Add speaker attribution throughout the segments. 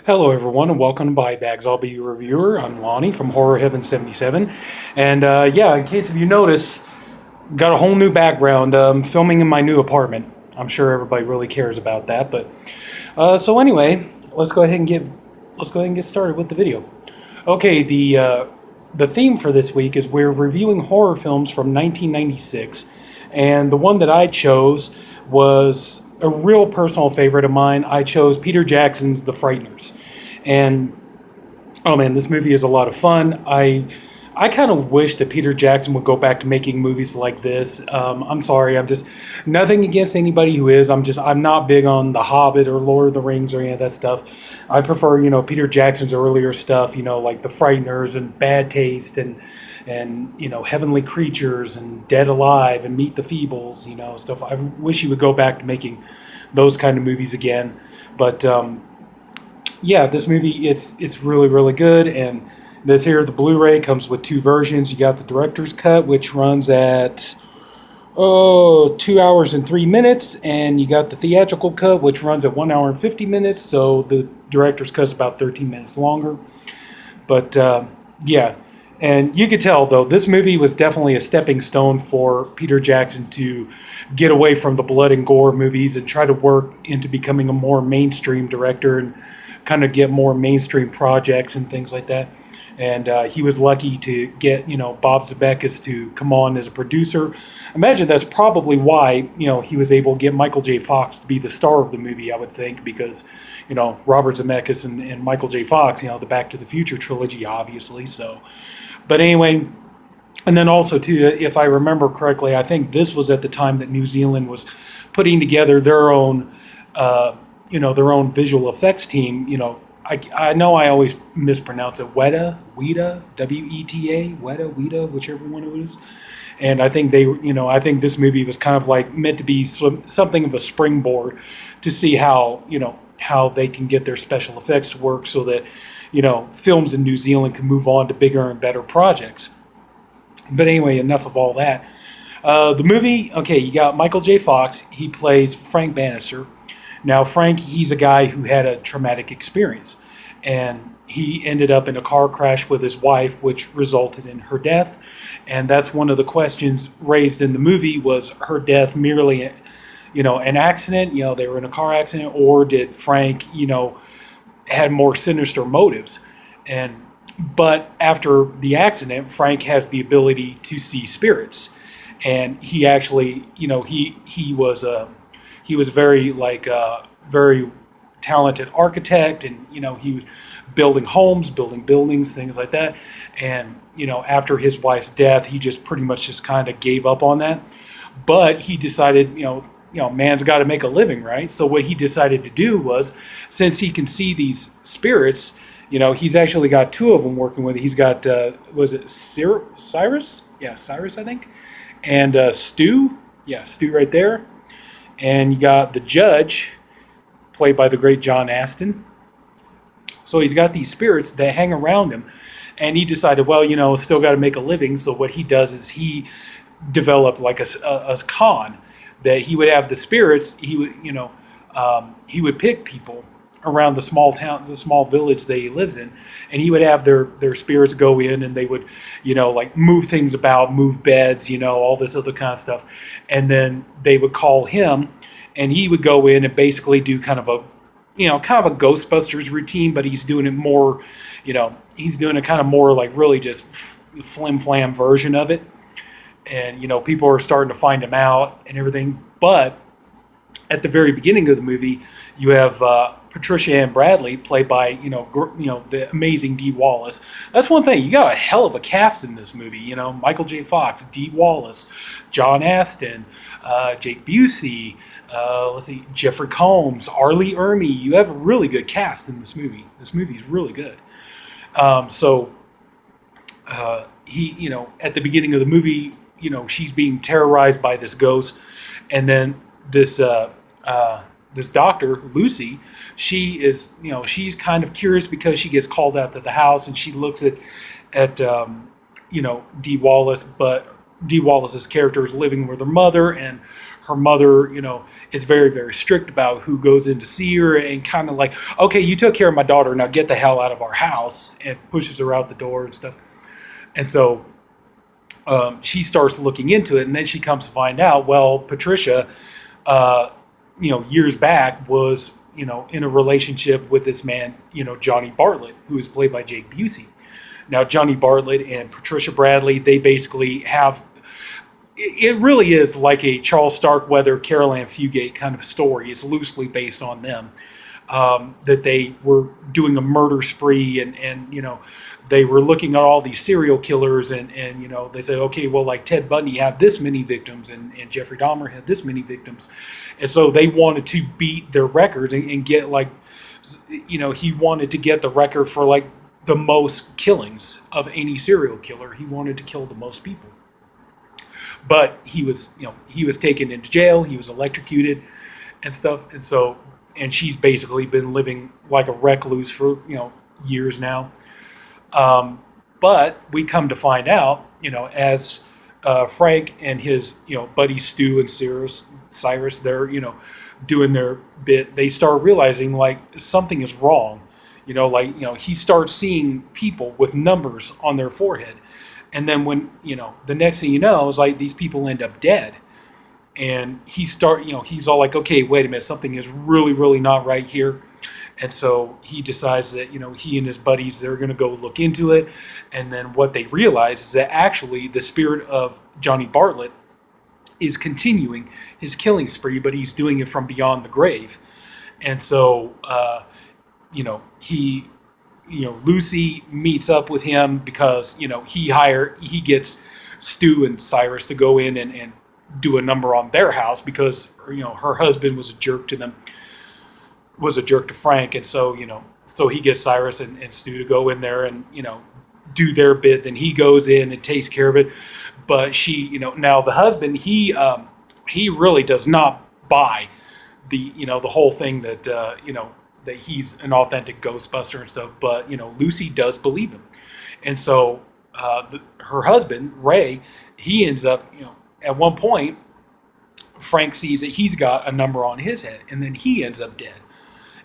Speaker 1: Hello, everyone, and welcome to Buy Bags. I'll be your reviewer. I'm Lonnie from Heaven77. And in case if you notice, got a whole new background. Filming in my new apartment. I'm sure everybody really cares about that. But so anyway, let's go ahead and get started with the video. Okay, the theme for this week is we're reviewing horror films from 1996, and the one that I chose was a real personal favorite of mine. I chose Peter Jackson's The Frighteners. And oh man, this movie is a lot of fun. I kind of wish that Peter Jackson would go back to making movies like this. I'm sorry, I'm just nothing against anybody who is. I'm not big on The Hobbit or Lord of the Rings or any of that stuff. I prefer, Peter Jackson's earlier stuff, like The Frighteners and Bad Taste and Heavenly Creatures and Dead Alive and Meet the Feebles, stuff. I wish he would go back to making those kind of movies again. But this movie, it's really, really good. And this here, the Blu-ray comes with two versions. You got the director's cut, which runs at 2 hours and 3 minutes, and you got the theatrical cut, which runs at 1 hour and 50 minutes. So the director's cut is about 13 minutes longer. But and you could tell, though, this movie was definitely a stepping stone for Peter Jackson to get away from the blood and gore movies and try to work into becoming a more mainstream director and kind of get more mainstream projects and things like that. And he was lucky to get, Bob Zemeckis to come on as a producer. Imagine that's probably why, he was able to get Michael J. Fox to be the star of the movie, I would think, because, Robert Zemeckis and Michael J. Fox, the Back to the Future trilogy, obviously. So, but anyway, and then also, too, if I remember correctly, I think this was at the time that New Zealand was putting together their own, their own visual effects team. I know I always mispronounce it. Weta, W-E-T-A, Weta, whichever one it is. And I think I think this movie was kind of like meant to be something of a springboard to see how they can get their special effects to work so that, films in New Zealand can move on to bigger and better projects. But anyway, enough of all that. The movie, okay, you got Michael J. Fox. He plays Frank Bannister. Now, Frank, he's a guy who had a traumatic experience, and he ended up in a car crash with his wife, which resulted in her death. And that's one of the questions raised in the movie, was her death merely, an accident, they were in a car accident, or did Frank, had more sinister motives? But after the accident, Frank has the ability to see spirits. And he actually, he was very very talented architect, and he was building homes, building buildings, things like that. And after his wife's death, he just pretty much just kind of gave up on that. But he decided, man's got to make a living, right? So what he decided to do was, since he can see these spirits, he's actually got two of them working with it. He's got was it Cyrus? Yeah, Cyrus, I think, and Stu. Yeah, Stu right there. And you got the judge, played by the great John Astin. So he's got these spirits that hang around him. And he decided, well, still got to make a living. So what he does is he developed like a con that he would have the spirits. He would pick people around the small town, the small village that he lives in, and he would have their spirits go in, and they would, like move things about, move beds, all this other kind of stuff. And then they would call him, and he would go in and basically do kind of a Ghostbusters routine, but he's doing it more, he's doing it kind of more like really just flim flam version of it. And, people are starting to find him out and everything. But at the very beginning of the movie, you have Patricia Ann Bradley, played by the amazing Dee Wallace. That's one thing, you got a hell of a cast in this movie. Michael J. Fox, Dee Wallace, John Astin, Jake Busey, Jeffrey Combs, Arlie Ermey. You have a really good cast in this movie. This movie is really good. He, at the beginning of the movie, she's being terrorized by this ghost, and then this doctor, Lucy, she is, she's kind of curious because she gets called out to the house, and she looks at Dee Wallace, but Dee Wallace's character is living with her mother, and her mother, is very, very strict about who goes in to see her, and kind of like, okay, you took care of my daughter, now get the hell out of our house, and pushes her out the door and stuff. And so she starts looking into it, and then she comes to find out, well, Patricia, years back was, in a relationship with this man, Johnny Bartlett, who is played by Jake Busey. Now, Johnny Bartlett and Patricia Bradley, they basically have, it really is like a Charles Starkweather, Carol Ann Fugate kind of story. It's loosely based on them. That they were doing a murder spree, and they were looking at all these serial killers, and they said, okay, well, like Ted Bundy had this many victims, and Jeffrey Dahmer had this many victims. And so they wanted to beat their record and get like, he wanted to get the record for like the most killings of any serial killer. He wanted to kill the most people. But he was taken into jail. He was electrocuted and stuff. And she's basically been living like a recluse for, years now. But we come to find out, as Frank and his, buddy Stu and Cyrus, they're, doing their bit, they start realizing like something is wrong. He starts seeing people with numbers on their forehead. And then when, the next thing you know is like these people end up dead. And he's all like, okay, wait a minute, something is really, really not right here. And so he decides that, he and his buddies, they're going to go look into it. And then what they realize is that actually the spirit of Johnny Bartlett is continuing his killing spree, but he's doing it from beyond the grave. And so, Lucy meets up with him because, he gets Stu and Cyrus to go in and do a number on their house because, her husband was a jerk to them, was a jerk to Frank. And so, so he gets Cyrus and Stu to go in there and, do their bit. Then he goes in and takes care of it. But she, now the husband, he really does not buy the, the whole thing that, that he's an authentic Ghostbuster and stuff. But, Lucy does believe him. And so her husband, Ray, he ends up, at one point, Frank sees that he's got a number on his head, and then he ends up dead.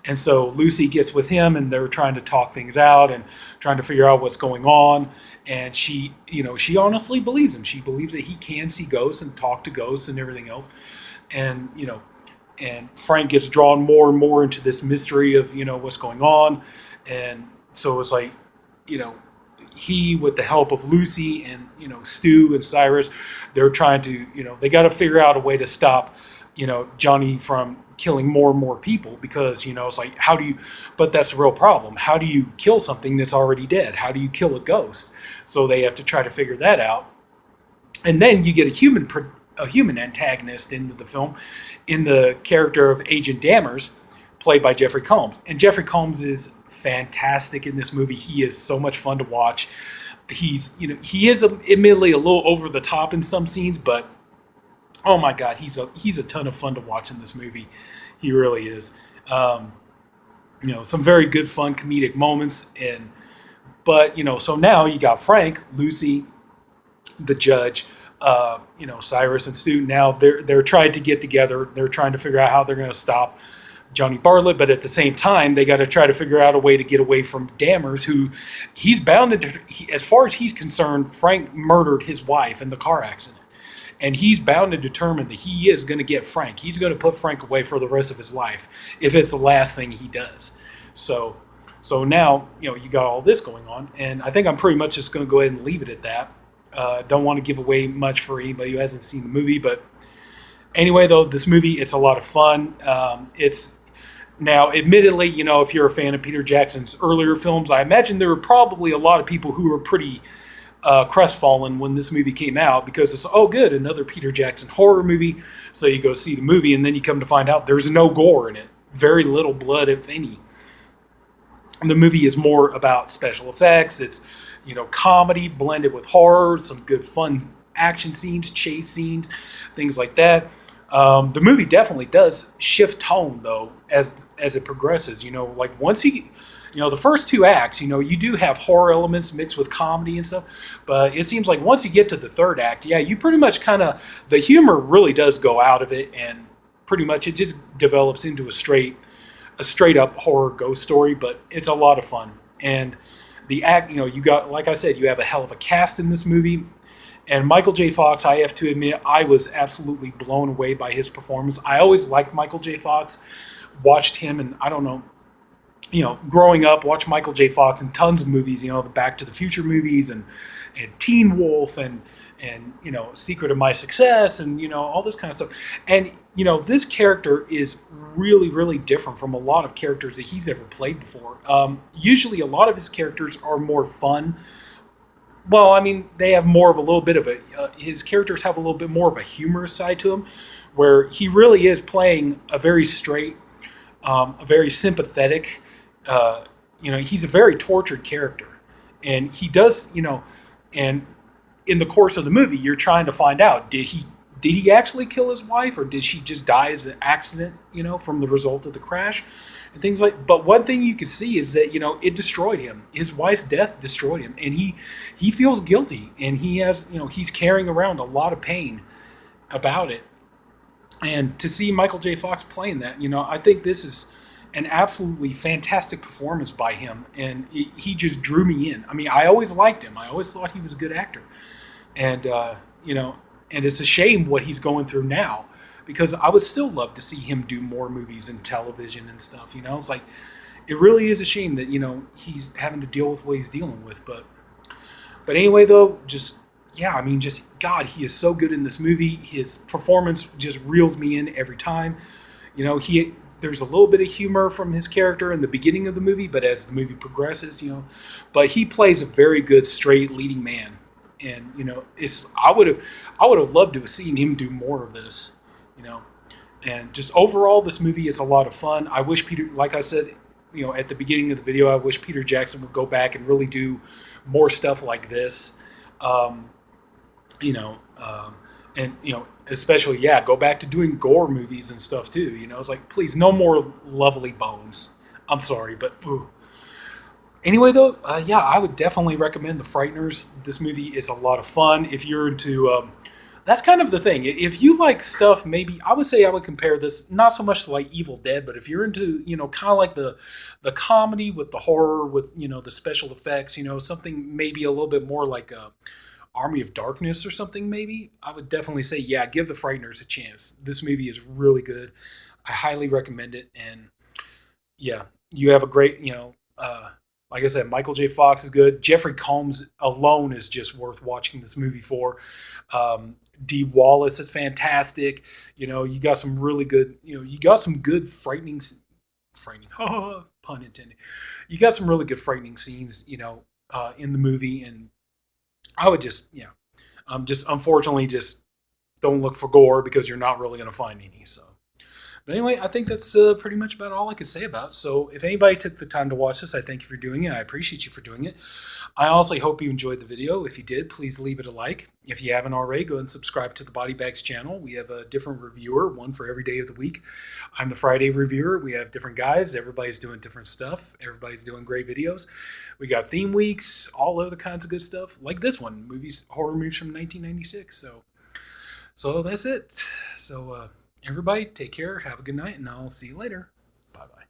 Speaker 1: And so Lucy gets with him, and they're trying to talk things out and trying to figure out what's going on. And she, she honestly believes him. She believes that he can see ghosts and talk to ghosts and everything else. And, and Frank gets drawn more and more into this mystery of, what's going on. And so it's like, he, with the help of Lucy and, Stu and Cyrus, they're trying to, they got to figure out a way to stop, Johnny from killing more and more people because, it's like, but that's the real problem. How do you kill something that's already dead? How do you kill a ghost? So they have to try to figure that out. And then you get a human antagonist into the film in the character of Agent Dammers, played by Jeffrey Combs. And Jeffrey Combs is fantastic in this movie. He is so much fun to watch. He's, he is admittedly a little over the top in some scenes, but oh my God, he's a ton of fun to watch in this movie. He really is. Some very good, fun, comedic moments. But so now you got Frank, Lucy, the judge, Cyrus and Stu. Now they're trying to get together. They're trying to figure out how they're going to stop Johnny Bartlett, but at the same time, they got to try to figure out a way to get away from Dammers, who he's bound to, as far as he's concerned, Frank murdered his wife in the car accident. And he's bound and determined that he is going to get Frank. He's going to put Frank away for the rest of his life if it's the last thing he does. So now, you got all this going on, and I think I'm pretty much just going to go ahead and leave it at that. Don't want to give away much for anybody who hasn't seen the movie, but anyway, though, this movie, it's a lot of fun. It's now, admittedly, if you're a fan of Peter Jackson's earlier films, I imagine there were probably a lot of people who were pretty crestfallen when this movie came out because it's, oh, good, another Peter Jackson horror movie. So you go see the movie, and then you come to find out there's no gore in it. Very little blood, if any. And the movie is more about special effects. It's, comedy blended with horror, some good fun action scenes, chase scenes, things like that. The movie definitely does shift tone, though, as as it progresses. Like once he, the first two acts, you do have horror elements mixed with comedy and stuff, but it seems like once you get to the third act, yeah, you pretty much kind of the humor really does go out of it, and pretty much it just develops into a straight up horror ghost story. But it's a lot of fun, and the act, you got, like I said, you have a hell of a cast in this movie. And Michael J. Fox, I have to admit, I was absolutely blown away by his performance. I always liked Michael J. Fox, watched him, and I don't know, growing up, watched Michael J. Fox in tons of movies, the Back to the Future movies, and Teen Wolf, and Secret of My Success, and all this kind of stuff. And this character is really, really different from a lot of characters that he's ever played before. Usually, a lot of his characters are more fun. Well, I mean, they have more of a little bit of a. His characters have a little bit more of a humorous side to him, where he really is playing a very straight, a very sympathetic. He's a very tortured character, and he does. And in the course of the movie, you're trying to find out, did he actually kill his wife, or did she just die as an accident? From the result of the crash. And things like, but one thing you could see is that it destroyed him. His wife's death destroyed him, and he feels guilty, and he has he's carrying around a lot of pain about it. And to see Michael J. Fox playing that, I think this is an absolutely fantastic performance by him, and he just drew me in. I mean, I always liked him. I always thought he was a good actor, and and it's a shame what he's going through now, because I would still love to see him do more movies and television and stuff. It's like, it really is a shame that he's having to deal with what he's dealing with. But anyway, though, just yeah, I mean, just God, he is so good in this movie. His performance just reels me in every time. He there's a little bit of humor from his character in the beginning of the movie, but as the movie progresses, but he plays a very good straight leading man, and it's I would have loved to have seen him do more of this. you know. And just overall, this movie is a lot of fun. I wish Peter, like I said, at the beginning of the video, I wish Peter Jackson would go back and really do more stuff like this. Um, you know, and especially, yeah, go back to doing gore movies and stuff too. It's like, please, no more Lovely Bones. I'm sorry, but ooh. Anyway, though, yeah, I would definitely recommend The Frighteners. This movie is a lot of fun. If you're into, that's kind of the thing. If you like stuff, maybe I would say I would compare this not so much to like Evil Dead, but if you're into, kind of like the comedy with the horror, with the special effects, something maybe a little bit more like Army of Darkness or something, maybe I would definitely say, yeah, give The Frighteners a chance. This movie is really good. I highly recommend it, and yeah, you have a great, like I said, Michael J. Fox is good. Jeffrey Combs alone is just worth watching this movie for. D. Wallace is fantastic. You got some really good, you got some good frightening, pun intended. You got some really good frightening scenes, in the movie. And I would just, just unfortunately just don't look for gore because you're not really going to find any. So. But anyway, I think that's pretty much about all I could say about it. So if anybody took the time to watch this, I thank you for doing it. I appreciate you for doing it. I also hope you enjoyed the video. If you did, please leave it a like. If you haven't already, go and subscribe to the Body Bags channel. We have a different reviewer, one for every day of the week. I'm the Friday reviewer. We have different guys. Everybody's doing different stuff. Everybody's doing great videos. We got theme weeks, all other kinds of good stuff, like this one, horror movies from 1996. So that's it. So, everybody, take care, have a good night, and I'll see you later. Bye-bye.